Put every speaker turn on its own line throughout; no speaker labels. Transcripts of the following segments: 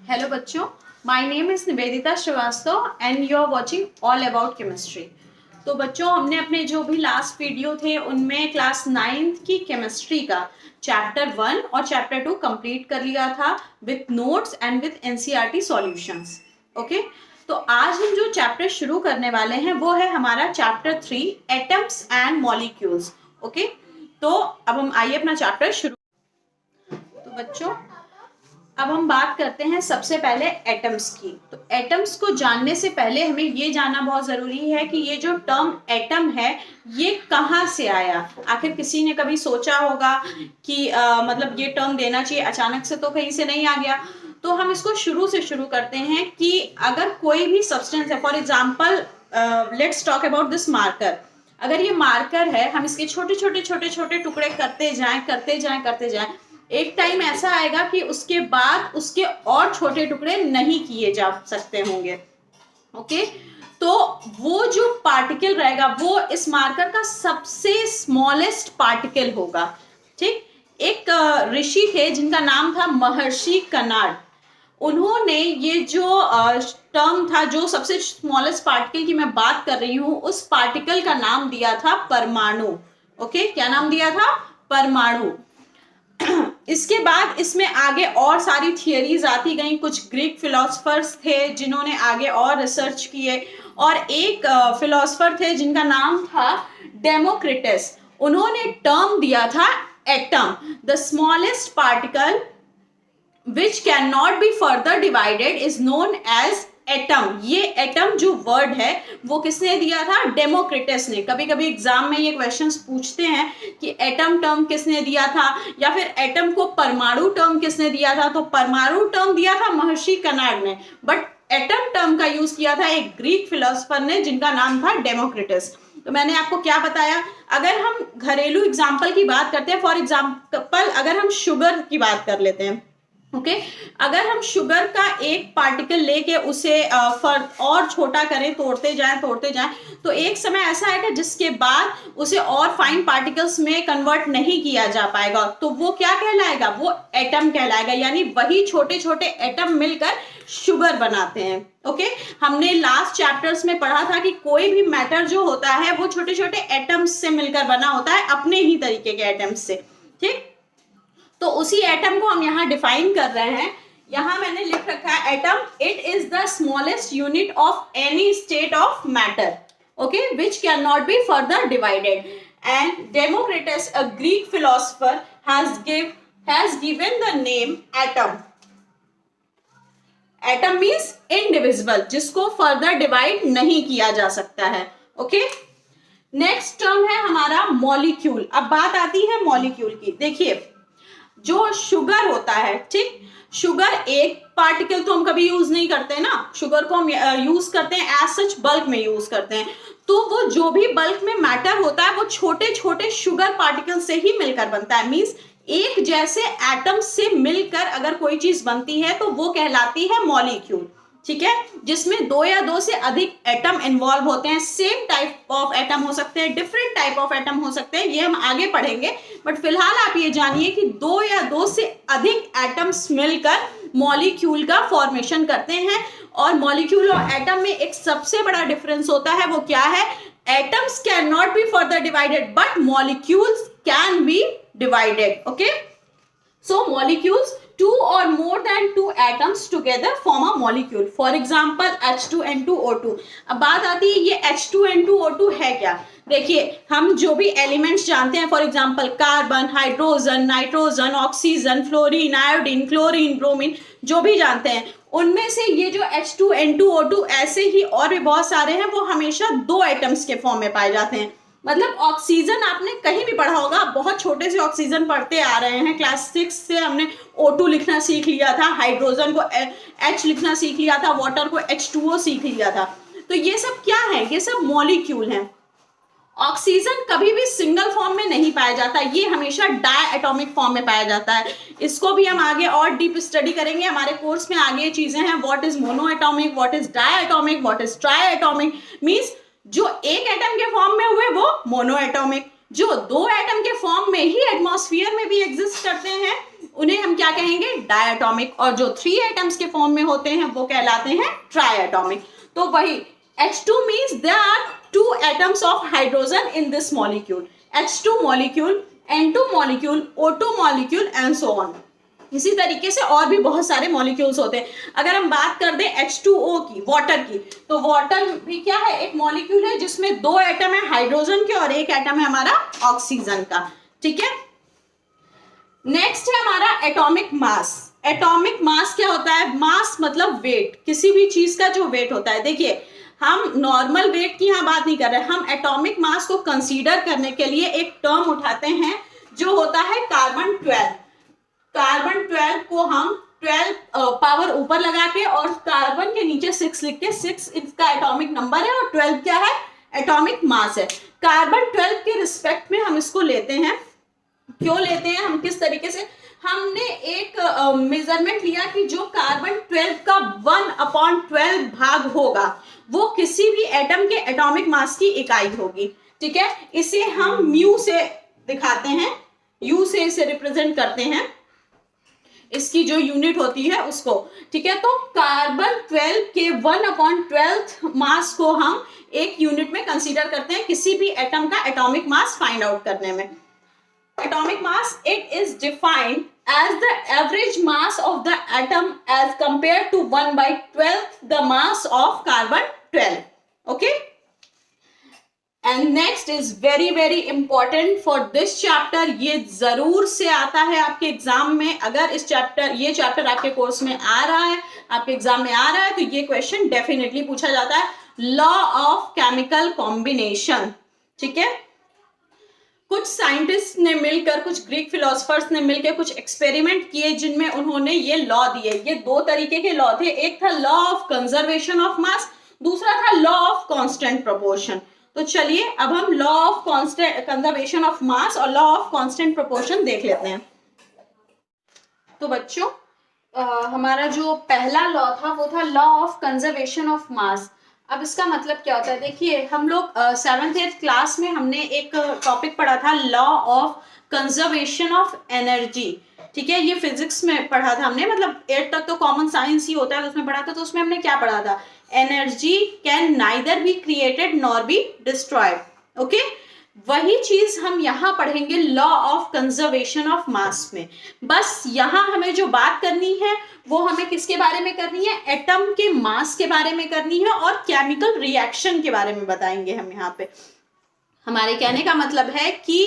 Hello बच्चों, my name is Nivedita Srivastava and you are watching all about chemistry. तो बच्चों, हमने अपने जो भी लास्ट वीडियो थे उनमें क्लास 9th की केमिस्ट्री का चैप्टर 1 और चैप्टर 2 कंप्लीट कर लिया था with notes and with NCERT solutions. Okay, तो आज हम जो चैप्टर शुरू करने वाले हैं वो है हमारा chapter 3 atoms and molecules. Okay, तो अब हम आइए अपना चैप्टर शुरू। तो बच्चों, अब हम बात करते हैं सबसे पहले एटम्स की। तो एटम्स को जानने से पहले हमें ये जानना बहुत ज़रूरी है कि ये जो टर्म एटम है ये कहाँ से आया। आखिर किसी ने कभी सोचा होगा कि मतलब ये टर्म देना चाहिए, अचानक से तो कहीं से नहीं आ गया। तो हम इसको शुरू से शुरू करते हैं कि अगर कोई भी सब्सटेंस है, for example let's talk about this marker. अगर ये मार्कर है, हम इसके छोटे छोटे छोटे छोटे टुकड़े करते जाएं करते जाएं करते जाएं, एक टाइम ऐसा आएगा कि उसके बाद उसके और छोटे टुकड़े नहीं किए जा सकते होंगे। ओके, तो वो जो पार्टिकल रहेगा वो इस मार्कर का सबसे स्मॉलेस्ट पार्टिकल होगा। ठीक, एक ऋषि थे जिनका नाम था महर्षि कनाड। उन्होंने ये जो टर्म था, जो सबसे स्मॉलेस्ट पार्टिकल की मैं बात कर रही हूं, उस पार्टिकल का नाम दिया था परमाणु। ओके, क्या नाम दिया था? परमाणु। इसके बाद इसमें आगे और सारी थियरीज आती गई। कुछ ग्रीक फिलोसफर्स थे जिन्होंने आगे और रिसर्च किए, और एक फिलोसफर थे जिनका नाम था डेमोक्रिटस। उन्होंने टर्म दिया था atom, the smallest particle which can not be further divided is known as atom. ये एटम जो वर्ड है वो किसने दिया था? डेमोक्रिटस ने। कभी कभी एग्जाम में ये क्वेश्चंस पूछते हैं कि एटम टर्म किसने दिया था, या फिर एटम को परमाणु टर्म किसने दिया था। तो परमाणु टर्म दिया था महर्षि कनाड ने, बट एटम टर्म का यूज किया था एक ग्रीक फिलोसफर ने जिनका नाम था डेमोक्रिटस। तो मैंने आपको क्या बताया, अगर हम घरेलू एग्जाम्पल की बात करते हैं, फॉर एग्जाम्पल अगर हम शुगर की बात कर लेते हैं। ओके, अगर हम शुगर का एक पार्टिकल लेके उसे और छोटा करें, तोड़ते जाएं, तो एक समय ऐसा आएगा जिसके बाद उसे और फाइन पार्टिकल्स में कन्वर्ट नहीं किया जा पाएगा। तो वो क्या कहलाएगा? वो एटम कहलाएगा। यानी वही छोटे छोटे एटम मिलकर शुगर बनाते हैं। ओके, हमने लास्ट चैप्टर्स में पढ़ा था कि कोई भी मैटर जो होता है वो छोटे छोटे एटम्स से मिलकर बना होता है, अपने ही तरीके के एटम्स से। ठीक, तो उसी एटम को हम यहाँ डिफाइन कर रहे हैं। यहाँ मैंने लिख रखा है atom, it is the smallest unit of any state of matter, okay, which can not be further divided. And Democritus, a Greek philosopher, has given the name atom. Atom means indivisible, जिसको further divide नहीं किया जा सकता है। Okay, next term है हमारा molecule. अब बात आती है मॉलिक्यूल की। देखिए, जो शुगर होता है, ठीक, शुगर एक पार्टिकल तो हम कभी यूज नहीं करते ना, शुगर को हम यूज करते हैं एज सच बल्क में यूज करते हैं। तो वो जो भी बल्क में मैटर होता है वो छोटे छोटे शुगर पार्टिकल से ही मिलकर बनता है। मींस एक जैसे एटम से मिलकर अगर कोई चीज बनती है तो वो कहलाती है मॉलिक्यूल। ठीक है, जिसमें दो या दो से अधिक एटम इन्वॉल्व होते हैं। सेम टाइप ऑफ एटम हो सकते हैं, डिफरेंट टाइप ऑफ एटम हो सकते हैं, ये हम आगे पढ़ेंगे। बट फिलहाल आप ये जानिए कि दो या दो से अधिक एटम्स मिलकर मॉलिक्यूल का फॉर्मेशन करते हैं। और मॉलिक्यूल और एटम में एक सबसे बड़ा डिफरेंस होता है, वो क्या है? Atoms can not be further divided but molecules can be divided. Okay, so molecules, two or more than two atoms together form a molecule. For example H2N2O2। अब बात आती है ये H2N2O2 है क्या? देखिए, हम जो भी एलिमेंट्स जानते हैं, for example carbon, hydrogen, nitrogen, oxygen, fluorine, iodine, chlorine, bromine, जो भी जानते हैं, उनमें से ये जो H2N2O2 ऐसे ही और भी बहुत सारे हैं, वो हमेशा दो एटम्स के फॉर्म में पाए जाते हैं। मतलब ऑक्सीजन आपने कहीं भी पढ़ा होगा, बहुत छोटे से ऑक्सीजन पढ़ते आ रहे हैं, क्लास 6 से हमने O2 लिखना सीख लिया था, हाइड्रोजन को H लिखना सीख लिया था, वाटर को H2O सीख लिया था। तो ये सब क्या है? ये सब मॉलिक्यूल हैं। ऑक्सीजन कभी भी सिंगल फॉर्म में नहीं पाया जाता, ये हमेशा डाई एटॉमिक फॉर्म में पाया जाता है। इसको भी हम आगे और डीप स्टडी करेंगे, हमारे कोर्स में आगे चीजें हैं। What is mono atomic, what is di atomic, what is tri atomic. Means जो एक एटम के फॉर्म में हुए वो मोनो एटॉमिक, जो दो एटम के फॉर्म में ही एटमॉस्फेयर में भी एग्जिस्ट करते हैं उन्हें हम क्या कहेंगे, डायटोमिक। और जो 3 एटम्स के फॉर्म में होते हैं वो कहलाते हैं ट्राइएटॉमिक। तो वही H2 means there are 2 atoms of hydrogen in this molecule, H2 molecule, N2 molecule, O2 molecule and so on। इसी तरीके से और भी बहुत सारे मॉलिक्यूल्स होते हैं। अगर हम बात कर दें H2O की, वाटर की, तो वाटर भी क्या है, एक मॉलिक्यूल है जिसमें 2 एटम है हाइड्रोजन के और 1 एटम है हमारा ऑक्सीजन का। ठीक है, नेक्स्ट है हमारा एटॉमिक मास। एटॉमिक मास क्या होता है, मास मतलब वेट, किसी भी चीज का जो वेट होता है। देखिए हम नॉर्मल वेट की यहाँ बात नहीं कर रहे, हम एटॉमिक मास को कंसीडर करने के लिए एक टर्म उठाते हैं जो होता है कार्बन 12। कार्बन 12 को हम 12 पावर ऊपर लगा के और कार्बन के नीचे 6 लिख के, 6 इसका एटॉमिक नंबर है और 12 क्या है, एटॉमिक मास है। कार्बन 12 के रिस्पेक्ट में हम इसको लेते हैं। क्यों लेते हैं हम, किस तरीके से, हमने एक मेजरमेंट लिया कि जो कार्बन 12 का 1/12 भाग होगा वो किसी भी एटम के एटॉमिक मास की इकाई होगी। ठीक है, इसे हम म्यू से दिखाते हैं, यू से इसे रिप्रेजेंट करते हैं, इसकी जो यूनिट होती है उसको। ठीक है, तो कार्बन 12 के 1/12 मास को हम एक यूनिट में कंसीडर करते हैं किसी भी एटम का एटॉमिक मास फाइंड आउट करने में। Atomic mass, it is defined as the average mass of the atom as compared to 1/12 the mass of carbon 12. Okay, and next is very very important for this chapter। ये जरूर से आता है आपके exam में। अगर इस चैप्टर, ये चैप्टर आपके कोर्स में आ रहा है, आपके एग्जाम में आ रहा है, तो ये क्वेश्चन डेफिनेटली पूछा जाता है, लॉ ऑफ केमिकल कॉम्बिनेशन। ठीक है, कुछ साइंटिस्ट ने मिलकर, कुछ ग्रीक फिलोसफर्स ने मिलकर कुछ एक्सपेरिमेंट किए जिनमें उन्होंने ये लॉ दिए। ये 2 तरीके के लॉ थे, एक था law of conservation of mass, दूसरा था लॉ ऑफ कांस्टेंट प्रोपोर्शन। तो चलिए अब हम law of conservation of mass और लॉ ऑफ कांस्टेंट प्रोपोर्शन देख लेते हैं। तो बच्चों हमारा जो पहला लॉ था वो था law of conservation of mass. अब इसका मतलब क्या होता है, देखिए हम लोग 7th 8th क्लास में हमने एक टॉपिक पढ़ा था law of conservation of energy. ठीक है, ये फिजिक्स में पढ़ा था हमने, मतलब 8th तक तो कॉमन साइंस ही होता है, तो उसमें पढ़ा था। तो उसमें हमने क्या पढ़ा था, energy can neither be created nor be destroyed. Okay, वही चीज हम यहाँ पढ़ेंगे law of conservation of mass में। बस यहाँ हमें जो बात करनी है वो हमें किसके बारे में करनी है, एटम के मास के बारे में करनी है और केमिकल रिएक्शन के बारे में बताएंगे हम यहाँ पे। हमारे कहने का मतलब है कि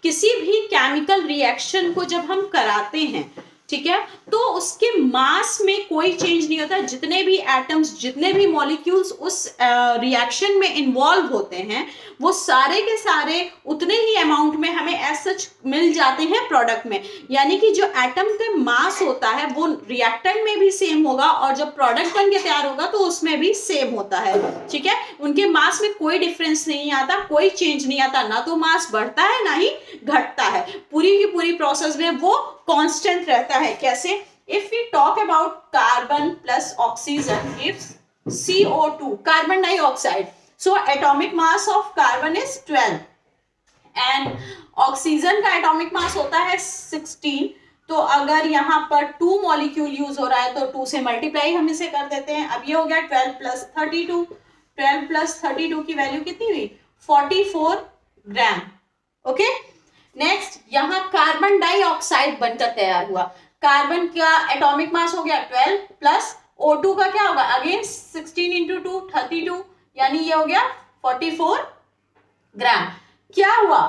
किसी भी केमिकल रिएक्शन को जब हम कराते हैं, ठीक है, तो उसके मास में कोई चेंज नहीं होता। जितने भी एटम्स, जितने भी मॉलिक्यूल्स उस रिएक्शन में इन्वॉल्व होते हैं वो सारे के सारे उतने ही अमाउंट में हमें एज सच मिल जाते हैं प्रोडक्ट में। यानी कि जो एटम का मास होता है वो रिएक्टेंट में भी सेम होगा और जब प्रोडक्ट बन के तैयार होगा तो उसमें भी सेम होता है। ठीक है, उनके मास में कोई डिफरेंस नहीं आता, कोई चेंज नहीं आता, ना तो मास बढ़ता है ना ही घटता है। पूरी की पूरी प्रोसेस में वो कांस्टेंट रहता है। कैसे, if we talk about carbon plus oxygen gives CO2, carbon dioxide, so atomic mass of carbon is 12 and oxygen का एटॉमिक मास होता है 16। तो अगर यहाँ पर 2 मॉलिक्यूल यूज हो रहा है तो 2 से मल्टीप्लाई हम इसे कर देते हैं। अब ये हो गया 12 प्लस 32, 12 प्लस 32 की वैल्यू कितनी हुई, 44 ग्राम। ओके, नेक्स्ट यहाँ कार्बन डाइऑक्साइड बनकर तैयार हुआ। कार्बन का एटॉमिक मास हो गया 12 प्लस O2 का क्या होगा, अगेन 16 इंटू 2 32, यानी ये हो गया 44 ग्राम। क्या हुआ,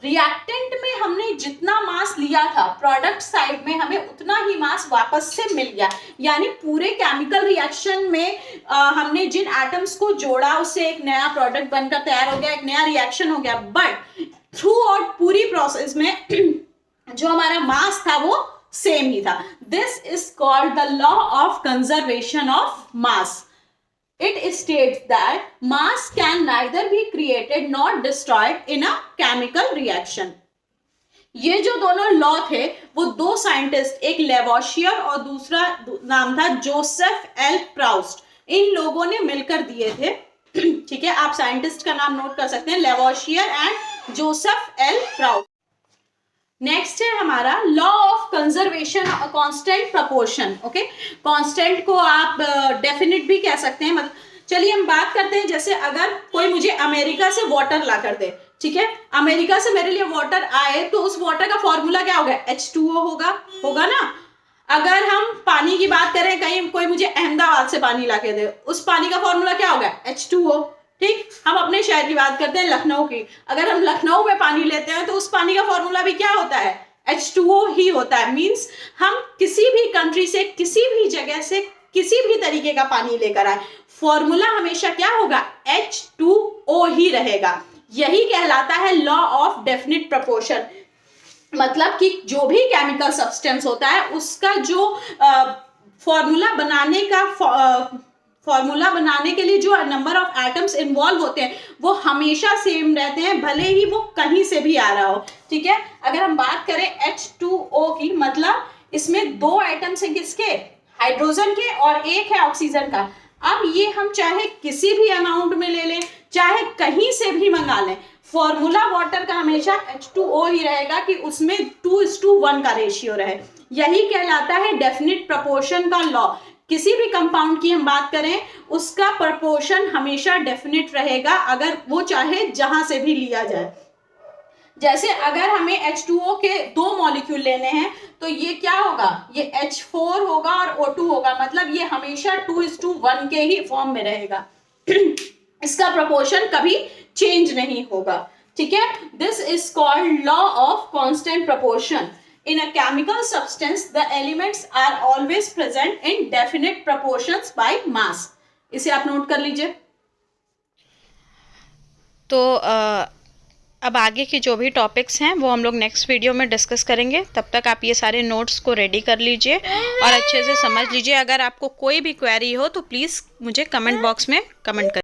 रिएक्टेंट में हमने जितना मास लिया था प्रोडक्ट साइड में हमें उतना ही मास वापस से मिल गया। यानी पूरे केमिकल रिएक्शन में हमने जिन एटम्स को जोड़ा उससे एक नया प्रोडक्ट बनकर तैयार हो गया, एक नया रिएक्शन हो गया। बट थ्रू आउट पूरी प्रोसेस में जो हमारा मास था वो सेम ही था। This is called the law of conservation of mass. It states that mass can neither be created nor destroyed in a chemical reaction. ये जो दोनों लॉ थे वो 2 साइंटिस्ट, एक लेवोशियर और दूसरा नाम था जोसेफ एल प्राउस्ट, इन लोगों ने मिलकर दिए थे। ठीक है, आप साइंटिस्ट का नाम नोट कर सकते हैं, Lavoisier and Joseph L Proust. Next है हमारा law of conservation constant proportion. Okay, constant को आप डेफिनेट भी कह सकते हैं। मतलब चलिए हम बात करते हैं, जैसे अगर कोई मुझे अमेरिका से वाटर ला कर दे, ठीक है, अमेरिका से मेरे लिए वाटर आए, तो उस वाटर का फॉर्मूला क्या होगा, H2O होगा ना। अगर हम पानी की बात करें, कहीं कोई मुझे अहमदाबाद से पानी ला के दे, उस पानी का फॉर्मूला क्या होगा, H2O। ठीक, हम अपने शहर की बात करते हैं, लखनऊ की, अगर हम लखनऊ में पानी लेते हैं तो उस पानी का फॉर्मूला भी क्या होता है, H2O ही होता है। मीन्स हम किसी भी कंट्री से, किसी भी जगह से, किसी भी तरीके का पानी लेकर आए, फॉर्मूला हमेशा क्या होगा, H2O ही रहेगा। यही कहलाता है लॉ ऑफ डेफिनिट प्रपोर्शन। मतलब कि जो भी केमिकल सब्सटेंस होता है, उसका जो फॉर्मूला बनाने के लिए जो नंबर ऑफ एटम्स इन्वॉल्व होते हैं, वो हमेशा सेम रहते हैं, भले ही वो कहीं से भी आ रहा हो। ठीक है, अगर हम बात करें H2O की, मतलब इसमें 2 एटम्स हैं, किसके, हाइड्रोजन के, और 1 है ऑक्सीजन का। अब ये हम चाहे किसी भी अमाउंट में ले लें, चाहे कहीं से भी मंगा लें, फॉर्मूला वाटर का हमेशा H2O ही रहेगा कि उसमें 2:1 का रेशियो रहे। यही कहलाता है डेफिनिट प्रपोर्शन का लॉ। किसी भी कंपाउंड की हम बात करें, उसका प्रपोर्शन हमेशा डेफिनिट रहेगा, अगर वो चाहे जहां से भी लिया जाए। जैसे अगर हमें H2O के 2 मॉलिक्यूल लेने हैं, तो ये क्या होगा, ये H4 होगा और O2 होगा, मतलब ये हमेशा 2:1 के ही फॉर्म में रहेगा। इसका प्रोपोर्शन कभी चेंज नहीं होगा। ठीक है, this is called law of constant proportion. In a chemical substance, the elements are always present in definite proportions by mass. इसे आप नोट कर लीजिए।
तो अब आगे के जो भी टॉपिक्स हैं वो हम लोग नेक्स्ट वीडियो में डिस्कस करेंगे। तब तक आप ये सारे नोट्स को रेडी कर लीजिए और अच्छे से समझ लीजिए। अगर आपको कोई भी क्वेरी हो तो प्लीज़ मुझे कमेंट बॉक्स में कमेंट करें।